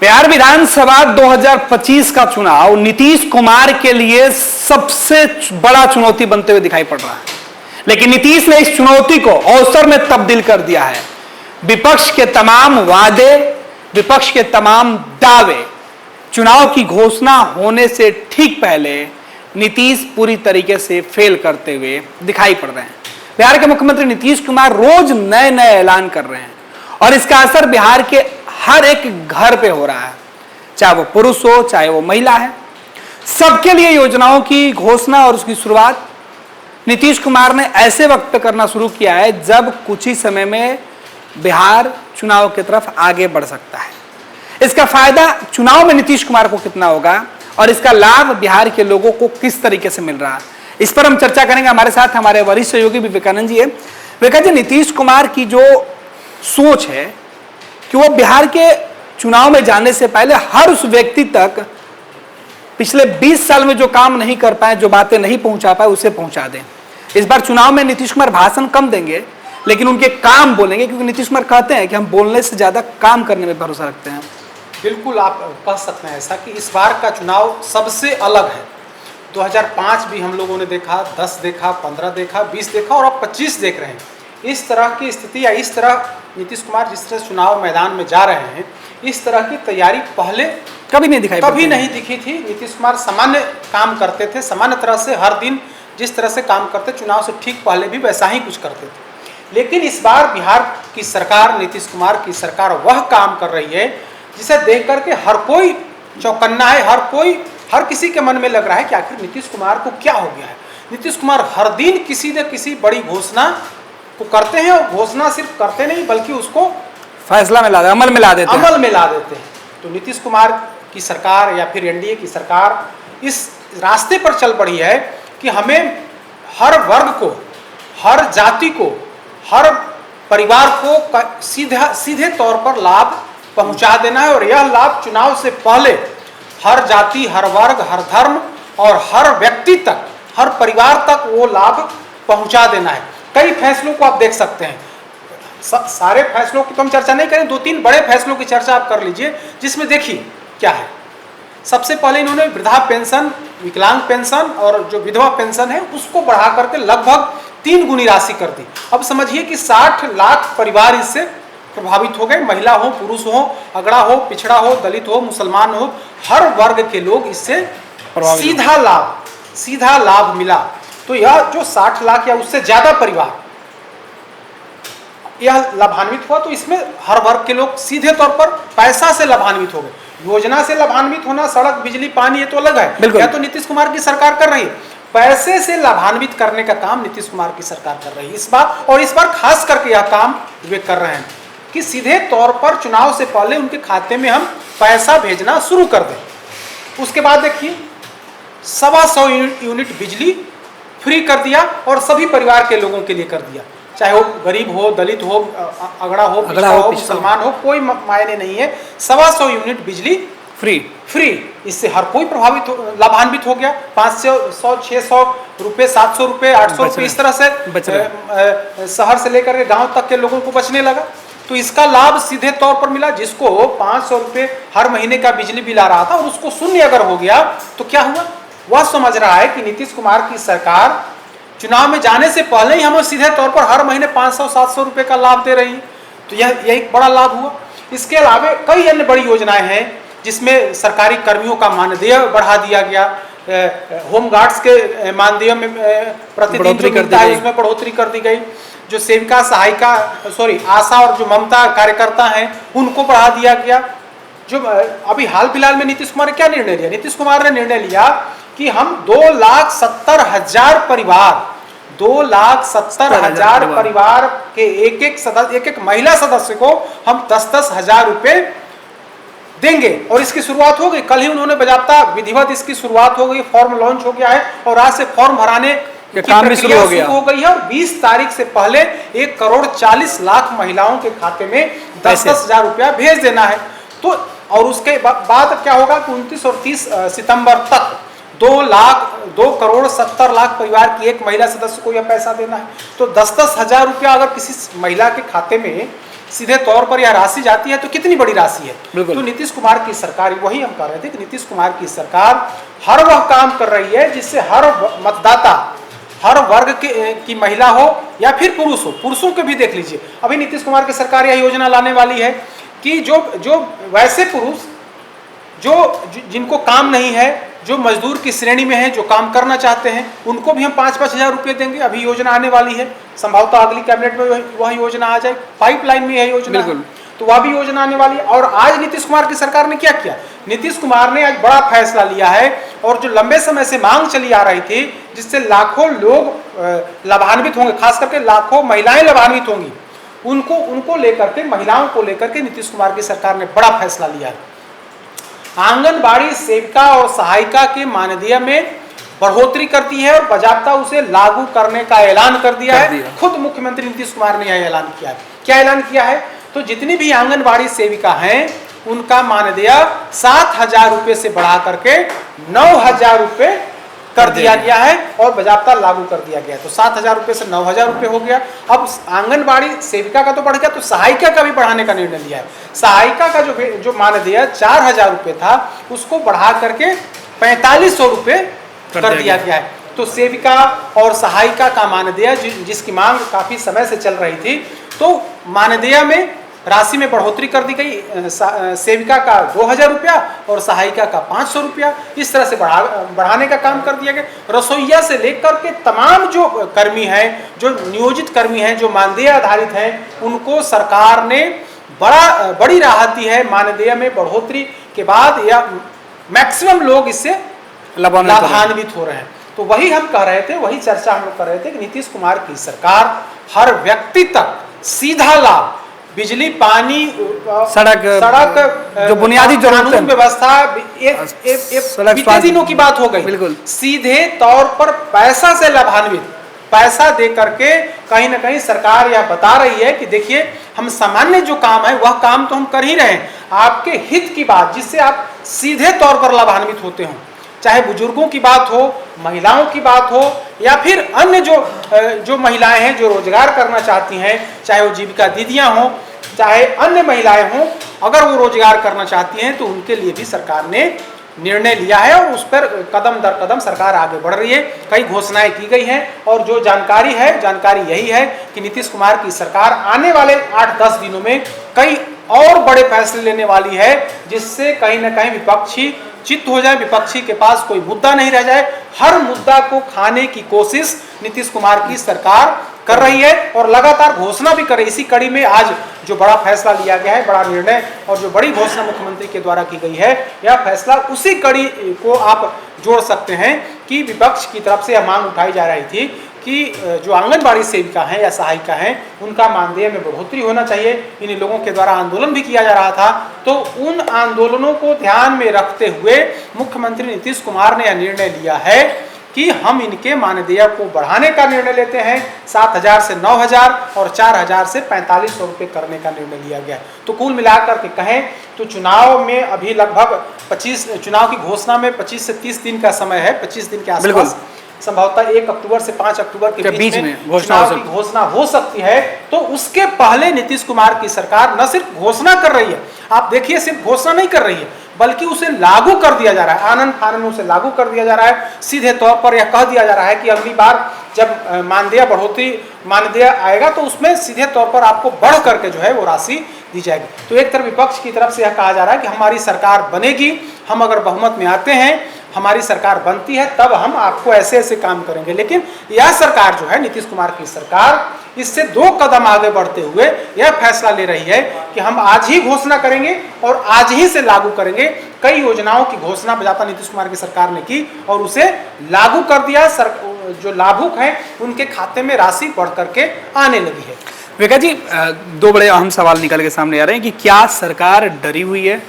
बिहार विधानसभा 2025 का चुनाव नीतीश कुमार के लिए सबसे बड़ा चुनौती बनते हुए दिखाई पड़ रहा है, लेकिन नीतीश ने इस चुनौती को अवसर में तब्दील कर दिया है। विपक्ष के तमाम वादे, विपक्ष के तमाम दावे चुनाव की घोषणा होने से ठीक पहले नीतीश पूरी तरीके से फेल करते हुए दिखाई पड़ रहे हैं। बिहार के मुख्यमंत्री नीतीश कुमार रोज नए नए ऐलान कर रहे हैं और इसका असर बिहार के हर एक घर पे हो रहा है, चाहे वो पुरुष हो चाहे वो महिला है। सबके लिए योजनाओं की घोषणा और उसकी शुरुआत नीतीश कुमार ने ऐसे वक्त पे करना शुरू किया है जब कुछ ही समय में बिहार चुनाव की तरफ आगे बढ़ सकता है। इसका फायदा चुनाव में नीतीश कुमार को कितना होगा और इसका लाभ बिहार के लोगों को किस तरीके से मिल रहा है, इस पर हम चर्चा करेंगे। हमारे साथ हमारे वरिष्ठ सहयोगी विवेकानंद जी है। विवेकानंद जी, नीतीश कुमार की जो सोच है कि वो बिहार के चुनाव में जाने से पहले हर उस व्यक्ति तक पिछले 20 साल में जो काम नहीं कर पाए, जो बातें नहीं पहुंचा पाए, उसे पहुंचा दें। इस बार चुनाव में नीतीश कुमार भाषण कम देंगे लेकिन उनके काम बोलेंगे, क्योंकि नीतीश कुमार कहते हैं कि हम बोलने से ज्यादा काम करने में भरोसा रखते हैं। बिल्कुल, आप कह सकते हैं ऐसा कि इस बार का चुनाव सबसे अलग है। 2005 भी हम लोगों ने देखा, 10 देखा, 15 देखा, 20 देखा और अब 25 देख रहे हैं। इस तरह की स्थिति या इस तरह नीतीश कुमार जिस तरह चुनाव मैदान में जा रहे हैं, इस तरह की तैयारी पहले कभी नहीं दिखी थी। नीतीश कुमार सामान्य काम करते थे, सामान्य तरह से हर दिन जिस तरह से काम करते, चुनाव से ठीक पहले भी वैसा ही कुछ करते थे। लेकिन इस बार बिहार की सरकार, नीतीश कुमार की सरकार वह काम कर रही है जिसे देख करके हर कोई चौकन्ना है, हर किसी के मन में लग रहा है कि आखिर नीतीश कुमार को क्या हो गया है। नीतीश कुमार हर दिन किसी न किसी बड़ी घोषणा को करते हैं और घोषणा सिर्फ करते नहीं बल्कि उसको फैसला में ला देते, अमल में ला देते हैं। तो नीतीश कुमार की सरकार या फिर एनडीए की सरकार इस रास्ते पर चल पड़ी है कि हमें हर वर्ग को, हर जाति को, हर परिवार को सीधे तौर पर लाभ पहुंचा देना है और यह लाभ चुनाव से पहले हर जाति, हर वर्ग, हर धर्म और हर व्यक्ति तक, हर परिवार तक वो लाभ पहुंचा देना है। कई फैसलों को आप देख सकते हैं, सारे फैसलों की तो हम चर्चा नहीं करें, 2-3 बड़े फैसलों की चर्चा आप कर लीजिए, जिसमें देखिए क्या है। सबसे पहले इन्होंने वृद्धा पेंशन, विकलांग पेंशन और जो विधवा पेंशन है उसको बढ़ा करके लगभग 3 गुनी राशि कर दी। अब समझिए कि 60 लाख परिवार इससे प्रभावित हो गए। महिला हो, पुरुष हो, अगड़ा हो, पिछड़ा हो, दलित हो, मुसलमान हो, हर वर्ग के लोग इससे सीधा लाभ मिला। तो यह जो 60 लाख या उससे ज्यादा परिवार यह लाभान्वित हुआ, तो इसमें हर वर्ग के लोग सीधे तौर पर पैसा से लाभान्वित हो गए। योजना से लाभान्वित होना, सड़क, बिजली, पानी, ये तो अलग है, यह तो नीतीश कुमार की सरकार कर रही है। पैसे से लाभान्वित करने का काम नीतीश कुमार की सरकार कर रही है इस बार खास करके यह काम वे कर रहे हैं कि सीधे तौर पर चुनाव से पहले उनके खाते में हम पैसा भेजना शुरू कर दें। उसके बाद देखिए 125 यूनिट बिजली फ्री कर दिया और सभी परिवार के लोगों के लिए कर दिया, चाहे वो गरीब हो, दलित हो, अगड़ा हो, पिछड़ा हो, मुसलमान हो, कोई मायने नहीं है। 125 यूनिट बिजली फ्री। इससे हर कोई लाभान्वित हो गया। 500, 100, 600 रुपये, 700 रुपये, 800 रुपये, इस तरह से शहर से लेकर के गाँव तक के लोगों को बचने लगा। तो इसका लाभ सीधे तौर पर मिला। जिसको 500 रुपये हर महीने का बिजली बिल आ रहा था और उसको शून्य अगर हो गया तो क्या हुआ, वह समझ रहा है कि नीतीश कुमार की सरकार चुनाव में जाने से पहले ही हमें सीधे तौर पर हर महीने 500-700 रुपये का लाभ दे रही है। तो यह एक बड़ा लाभ हुआ। इसके अलावा कई अन्य बड़ी योजनाएं हैं जिसमें सरकारी कर्मियों का मानदेय बढ़ा दिया गया, होम गार्ड्स के मानदेय में प्रतिदिन जो मिलता है उसमें बढ़ोतरी कर दी गई, जो सेविका, सहायिका, आशा और जो ममता कार्यकर्ता हैं उनको बढ़ा दिया गया। जो अभी हाल फिलहाल में नीतीश कुमार ने क्या निर्णय लिया, नीतीश कुमार ने निर्णय लिया कि हम 2,70,000 परिवार के एक महिला सदस्य को हम 10-10 हजार रुपए देंगे और इसकी शुरुआत हो गई। कल ही उन्होंने बजाबता विधिवत इसकी शुरुआत हो गई, फॉर्म लॉन्च हो गया है और आज से फॉर्म भराने की काम भी शुरू हो गई है और 20 तारीख से पहले 1,40,00,000 महिलाओं के खाते में 10-10 हजार रुपया भेज देना है। तो और उसके बाद क्या होगा कि 29 और 30 सितंबर तक 2,70,00,000 परिवार की एक महिला सदस्य को यह पैसा देना है। तो 10-10 हजार रुपया अगर किसी महिला के खाते में सीधे तौर पर यह राशि जाती है तो कितनी बड़ी राशि है। बिल्कुल। तो नीतीश कुमार की सरकार, वही हम कह रहे थे कि नीतीश कुमार की सरकार हर वह काम कर रही है जिससे हर मतदाता, हर वर्ग की महिला हो या फिर पुरुष हो, पुरुषों के भी देख लीजिए, अभी नीतीश कुमार की सरकार यह योजना लाने वाली है कि जो वैसे पुरुष जिनको काम नहीं है, जो मजदूर की श्रेणी में है, जो काम करना चाहते हैं, उनको भी हम 5-5 हज़ार रुपये देंगे। अभी योजना आने वाली है, संभवतः अगली कैबिनेट में वह योजना आ जाए, पाइपलाइन में यह योजना है, तो वह भी योजना आने वाली है। और आज नीतीश कुमार की सरकार ने क्या किया, नीतीश कुमार ने आज बड़ा फैसला लिया है, और जो लंबे समय से मांग चली आ रही थी, जिससे लाखों लोग लाभान्वित होंगे, खास करके लाखों महिलाएं लाभान्वित होंगी, उनको लेकर के, महिलाओं को लेकर के नीतीश कुमार की सरकार ने बड़ा फैसला लिया है। आंगनबाड़ी सेविका और सहायिका के मानदेय में बढ़ोतरी करती है और बाजाबता उसे लागू करने का ऐलान कर दिया है। खुद मुख्यमंत्री नीतीश कुमार ने यह ऐलान किया है। क्या ऐलान किया है, तो जितनी भी आंगनबाड़ी सेविका हैं उनका मानदेय 7,000 रुपये से बढ़ा करके 9,000 रुपये कर दिया गया है और बाजाबता लागू कर दिया गया है। तो 7,000 रुपये से 9,000 रुपये हो गया। अब आंगनबाड़ी सेविका का तो बढ़ गया, तो सहायिका का भी बढ़ाने का निर्णय लिया है। सहायिका का जो मानदेय 4,000 रुपये था, उसको बढ़ा करके 4,500 रुपये कर दिया गया है। तो सेविका और सहायिका का मानदेय, जिसकी मांग काफी समय से चल रही थी, तो मानदेय में राशि में बढ़ोतरी कर दी गई। सेविका का 2,000 रुपया और सहायिका का 500 रुपया, इस तरह से बढ़ाने का काम कर दिया गया। रसोईया से लेकर के तमाम जो कर्मी हैं, जो नियोजित कर्मी हैं, जो मानदेय आधारित हैं, उनको सरकार ने बड़ी राहत दी है। मानदेय में बढ़ोतरी के बाद या मैक्सिमम लोग इससे लाभान्वित हो रहे हैं। तो वही हम कह रहे थे, वही चर्चा हम लोग कर रहे थे कि नीतीश कुमार की सरकार हर व्यक्ति तक सीधा लाभ, बिजली, पानी, सड़क जो बुनियादी कानून व्यवस्था, बीते दिनों की बात हो गई, बिल्कुल सीधे तौर पर पैसा से लाभान्वित, पैसा दे करके कहीं ना कहीं सरकार यह बता रही है कि देखिए, हम सामान्य जो काम है वह काम तो हम कर ही रहे हैं, आपके हित की बात, जिससे आप सीधे तौर पर लाभान्वित होते हो, चाहे बुजुर्गों की बात हो, महिलाओं की बात हो, या फिर अन्य जो महिलाएं हैं जो रोजगार करना चाहती हैं, चाहे वो जीविका दीदियां हों, चाहे अन्य महिलाएं हों, अगर वो रोजगार करना चाहती हैं तो उनके लिए भी सरकार ने निर्णय लिया है और उस पर कदम दर कदम सरकार आगे बढ़ रही है। कई घोषणाएं की गई हैं और जो जानकारी है, जानकारी यही है कि नीतीश कुमार की सरकार आने वाले 8-10 दिनों में कई और बड़े फैसले लेने वाली है, जिससे कहीं ना कहीं विपक्षी चित्त हो जाए, विपक्षी के पास कोई मुद्दा नहीं रह जाए। हर मुद्दा को खाने की कोशिश नीतीश कुमार की सरकार कर रही है और लगातार घोषणा भी कर रही है। इसी कड़ी में आज जो बड़ा फैसला लिया गया है, बड़ा निर्णय और जो बड़ी घोषणा मुख्यमंत्री के द्वारा की गई है, यह फैसला उसी कड़ी को आप जोड़ सकते हैं कि विपक्ष की तरफ से यह मांग उठाई जा रही थी कि जो आंगनबाड़ी सेविका हैं या सहायिका हैं, उनका मानदेय में बढ़ोतरी होना चाहिए। इन लोगों के द्वारा आंदोलन भी किया जा रहा था, तो उन आंदोलनों को ध्यान में रखते हुए मुख्यमंत्री नीतीश कुमार ने यह निर्णय लिया है कि हम इनके मानदेय को बढ़ाने का निर्णय लेते हैं। 7,000 से 9,000 और 4,000 से 4,500 रुपये करने का निर्णय लिया गया। तो कुल मिलाकर के कहें तो चुनाव में अभी लगभग 25 चुनाव की घोषणा में 25 से 30 दिन का समय है, 25 दिन के आसपास, संभवतः 1 अक्टूबर से 5 अक्टूबर के बीच में घोषणा हो सकती है। तो उसके पहले नीतीश कुमार की सरकार न सिर्फ घोषणा कर रही है, आप देखिए, सिर्फ घोषणा नहीं कर रही है, बल्कि उसे लागू कर दिया जा रहा है, आनन फानन उसे लागू कर दिया जा रहा है। सीधे तौर पर यह कह दिया जा रहा है कि अगली बार जब मानदेय आएगा तो उसमें सीधे तौर पर आपको बढ़ करके जो है वो राशि दी जाएगी। तो एक तरफ विपक्ष की तरफ से यह कहा जा रहा है कि हमारी सरकार बनेगी, हम अगर बहुमत में आते हैं, हमारी सरकार बनती है, तब हम आपको ऐसे ऐसे काम करेंगे। लेकिन यह सरकार जो है, नीतीश कुमार की सरकार, इससे 2 कदम आगे बढ़ते हुए यह फैसला ले रही है कि हम आज ही घोषणा करेंगे और आज ही से लागू करेंगे। कई योजनाओं की घोषणा भाजपा नीतीश कुमार की सरकार ने की और उसे लागू कर दिया। जो लाभुक हैं उनके खाते में राशि बढ़ करके आने लगी है। विकास जी, 2 बड़े अहम सवाल निकल के सामने आ रहे हैं कि क्या सरकार डरी हुई है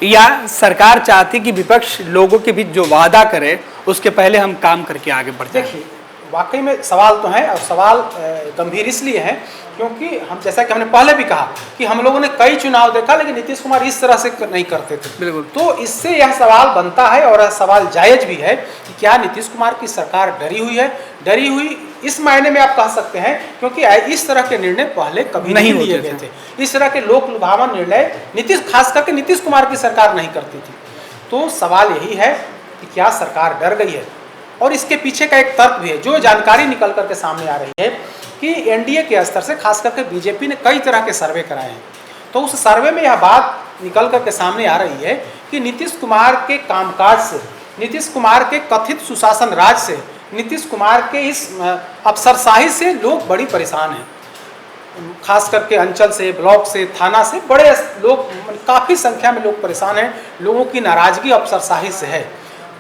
या सरकार चाहती कि विपक्ष लोगों के बीच जो वादा करे उसके पहले हम काम करके आगे बढ़ जाएं? देखिए, वाकई में सवाल तो है और सवाल गंभीर इसलिए है क्योंकि हम, जैसा कि हमने पहले भी कहा कि हम लोगों ने कई चुनाव देखा, लेकिन नीतीश कुमार इस तरह से नहीं करते थे। बिल्कुल। तो इससे यह सवाल बनता है और यह सवाल जायज भी है कि क्या नीतीश कुमार की सरकार डरी हुई है। डरी हुई इस मायने में आप कह सकते हैं, क्योंकि इस तरह के निर्णय पहले कभी नहीं लिए गए थे। इस तरह के लोक लुभावन निर्णय खास करके नीतीश कुमार की सरकार नहीं करती थी। तो सवाल यही है कि क्या सरकार डर गई है? और इसके पीछे का एक तर्क भी है, जो जानकारी निकल करके सामने आ रही है कि एनडीए के स्तर से खास करके बीजेपी ने कई तरह के सर्वे कराए हैं। तो उस सर्वे में यह बात निकल करके सामने आ रही है कि नीतीश कुमार के कामकाज से, नीतीश कुमार के कथित सुशासन राज से, नीतीश कुमार के इस अफसरशाही से लोग बड़ी परेशान हैं। खास करके अंचल से, ब्लॉक से, थाना से बड़े लोग, काफ़ी संख्या में लोग परेशान हैं। लोगों की नाराजगी अफसरशाही से है।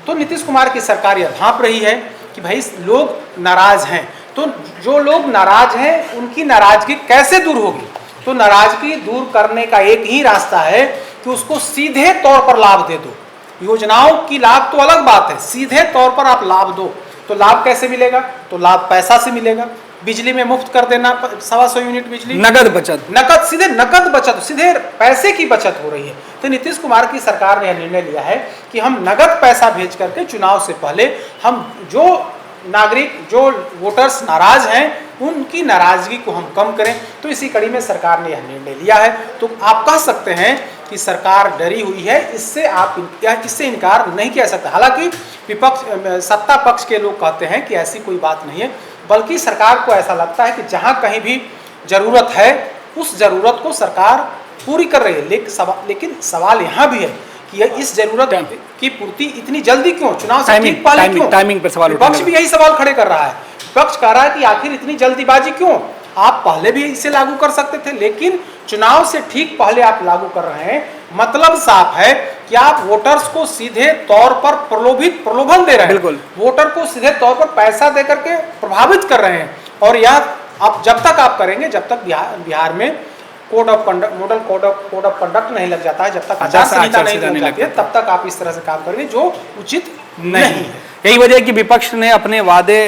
तो नीतीश कुमार की सरकार यह भांप रही है कि भाई लोग नाराज हैं, तो जो लोग नाराज हैं उनकी नाराजगी कैसे दूर होगी? तो नाराजगी दूर करने का एक ही रास्ता है कि उसको सीधे तौर पर लाभ दे दो। योजनाओं की लाभ तो अलग बात है, सीधे तौर पर आप लाभ दो। तो लाभ कैसे मिलेगा? तो लाभ पैसा से मिलेगा। बिजली में मुफ्त कर देना 125 यूनिट बिजली, नगद बचत, सीधे नकद बचत, सीधे पैसे की बचत हो रही है। तो नीतीश कुमार की सरकार ने यह निर्णय लिया है कि हम नगद पैसा भेज करके चुनाव से पहले हम जो नागरिक, जो वोटर्स नाराज हैं, उनकी नाराजगी को हम कम करें। तो इसी कड़ी में सरकार ने यह निर्णय लिया है। तो आप कह सकते हैं कि सरकार डरी हुई है, इससे इनकार नहीं किया सकता। हालांकि विपक्ष, सत्ता पक्ष के लोग कहते हैं कि ऐसी कोई बात नहीं है, बल्कि सरकार को ऐसा लगता है कि जहां कहीं भी जरूरत है उस जरूरत को सरकार पूरी कर रही है। लेकिन सवाल यहाँ भी है कि इस जरूरत की पूर्ति इतनी जल्दी क्यों, चुनाव से ठीक पहले क्यों? टाइमिंग पर सवाल, विपक्ष भी यही सवाल खड़े कर रहा है। विपक्ष कह रहा है कि आखिर इतनी जल्दीबाजी क्यों? आप पहले भी इसे लागू कर सकते थे, लेकिन चुनाव से ठीक पहले आप लागू कर रहे हैं। मतलब साफ है कि आप वोटर्स को सीधे तौर पर प्रलोभन दे रहे हैं। बिल्कुल, वोटर को सीधे तौर पर पैसा देकर के प्रभावित कर रहे हैं। और यह आप जब तक आप करेंगे, जब तक बिहार में मॉडल कोड ऑफ कंडक्ट नहीं लग जाता है, जब तक आचार संहिता नहीं लग जाती है, तब तक आप इस तरह से काम करेंगे जो उचित नहीं है। यही वजह है कि विपक्ष ने अपने वादे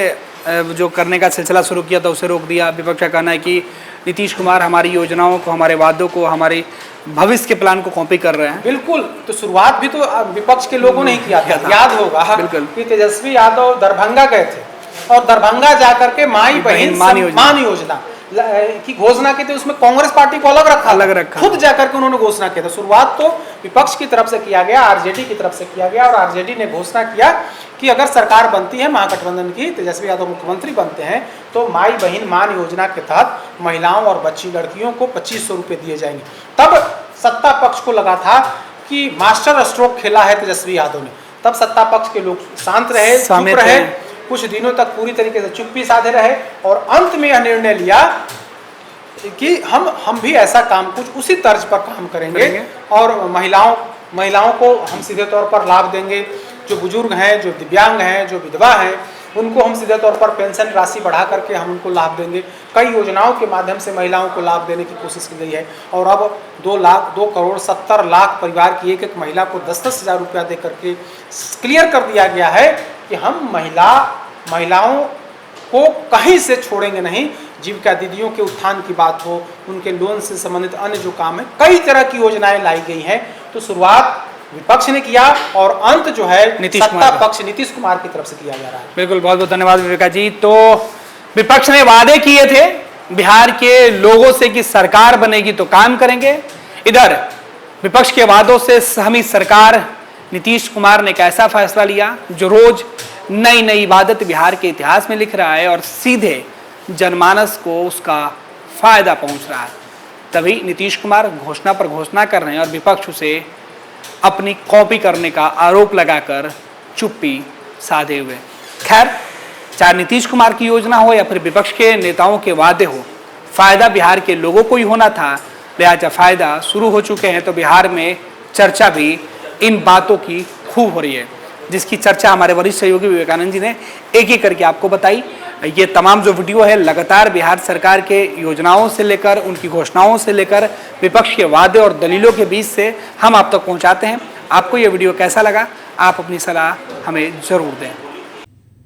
जो करने का सिलसिला शुरू किया था उसे रोक दिया। विपक्ष का कहना है कि नीतीश कुमार हमारी योजनाओं को, हमारे वादों को, हमारे भविष्य के प्लान को कॉपी कर रहे हैं। बिल्कुल, तो शुरुआत भी तो विपक्ष के लोगों ने ही किया था। याद होगा कि तेजस्वी यादव दरभंगा गए थे और दरभंगा जाकर के माई बहन मान योजना की घोषणा की थी। उसमें कांग्रेस पार्टी को अलग रखा, खुद जाकर के उन्होंने घोषणा की थी। शुरुआत तो विपक्ष की तरफ से किया गया, आरजेडी की तरफ से किया गया, और आरजेडी ने घोषणा किया कि अगर सरकार बनती है महागठबंधन की, तेजस्वी यादव मुख्यमंत्री बनते हैं, तो माई बहन मान योजना के तहत महिलाओं और बच्ची लड़कियों को 2500 रुपये दिए जाएंगे। तब सत्ता पक्ष को लगा था कि मास्टर स्ट्रोक खेला है तेजस्वी यादव ने। तब सत्ता पक्ष के लोग शांत रहे, चुप रहे, कुछ दिनों तक पूरी तरीके से चुप्पी साधे रहे, और अंत में यह निर्णय लिया कि हम भी ऐसा काम कुछ उसी तर्ज पर काम करेंगे और महिलाओं को हम सीधे तौर पर लाभ देंगे। जो बुजुर्ग हैं, जो दिव्यांग हैं, जो विधवा हैं, उनको हम सीधे तौर पर पेंशन राशि बढ़ा करके हम उनको लाभ देंगे। कई योजनाओं के माध्यम से महिलाओं को लाभ देने की कोशिश की गई है, और अब 2 करोड़ 70 लाख परिवार की एक महिला को 10-10 हज़ार रुपया दे करके क्लियर कर दिया गया है कि हम महिलाओं को कहीं से छोड़ेंगे नहीं। जीविका दीदियों के उत्थान की बात हो, उनके लोन से संबंधित अन्य जो काम है, कई तरह की योजनाएं लाई गई हैं। तो शुरुआत विपक्ष ने किया और अंत जो है सत्ता पक्ष नीतीश कुमार की तरफ से किया जा रहा है। बिल्कुल, बहुत बहुत धन्यवाद विवेका जी। तो विपक्ष ने वादे किए थे बिहार के लोगों से कि सरकार बनेगी तो काम करेंगे। इधर विपक्ष के वादों से सहमी सरकार नीतीश कुमार ने एक ऐसा फैसला लिया जो रोज नई नई इबादत बिहार के इतिहास में लिख रहा है और सीधे जनमानस को उसका फायदा पहुंच रहा है। तभी नीतीश कुमार घोषणा पर घोषणा कर रहे हैं और विपक्ष उसे अपनी कॉपी करने का आरोप लगाकर चुप्पी साधे हुए। खैर, चाहे नीतीश कुमार की योजना हो या फिर विपक्ष के नेताओं के वादे हो, फायदा बिहार के लोगों को ही होना था। लिहाजा फायदा शुरू हो चुके हैं, तो बिहार में चर्चा भी इन बातों की खूब हो रही है, जिसकी चर्चा हमारे वरिष्ठ सहयोगी विवेकानंद जी ने एक एक करके आपको बताई। ये तमाम जो वीडियो है लगातार बिहार सरकार के योजनाओं से लेकर, उनकी घोषणाओं से लेकर, विपक्ष के वादे और दलीलों के बीच से हम आप तक पहुंचाते हैं। आपको ये वीडियो कैसा लगा, आप अपनी सलाह हमें जरूर दें।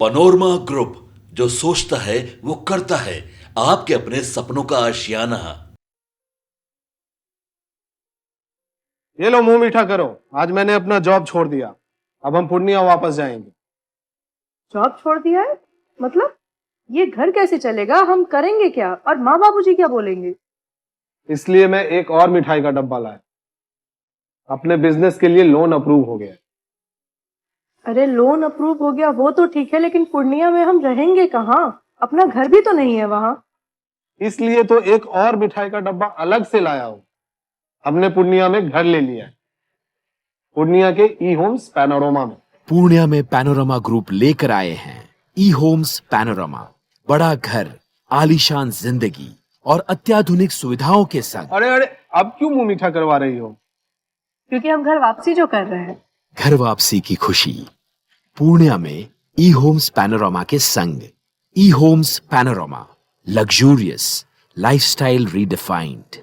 पनोरमा ग्रुप, जो सोचता है वो करता है, आपके अपने सपनों का आशियाना। ये लो, मुंह मीठा करो। आज मैंने अपना जॉब छोड़ दिया, अब हम पूर्णिया वापस जाएंगे। जॉब छोड़ दिया है? मतलब ये घर कैसे चलेगा, हम करेंगे क्या और माँ बाबूजी क्या बोलेंगे? इसलिए मैं एक और मिठाई का डब्बा लाया। अपने बिजनेस के लिए लोन अप्रूव हो गया। अरे लोन अप्रूव हो गया वो तो ठीक है, लेकिन पूर्णिया में हम रहेंगे कहाँ? अपना घर भी तो नहीं है वहाँ। इसलिए तो एक और मिठाई का डब्बा अलग से लाया हूं। हमने पूर्णिया में घर ले लिया है, पूर्णिया के ई होम्स पैनोरमा में। पूर्णिया में पैनोरमा ग्रुप लेकर आए हैं ई होम्स पैनोरमा। बड़ा घर, आलीशान जिंदगी और अत्याधुनिक सुविधाओं के संग। अरे अरे, अब क्यों मुंह मीठा करवा रही हो? क्योंकि हम घर वापसी जो कर रहे हैं। घर वापसी की खुशी पूर्णिया में ई होम्स पैनोरमा के संग। ई homes panorama, luxurious lifestyle redefined.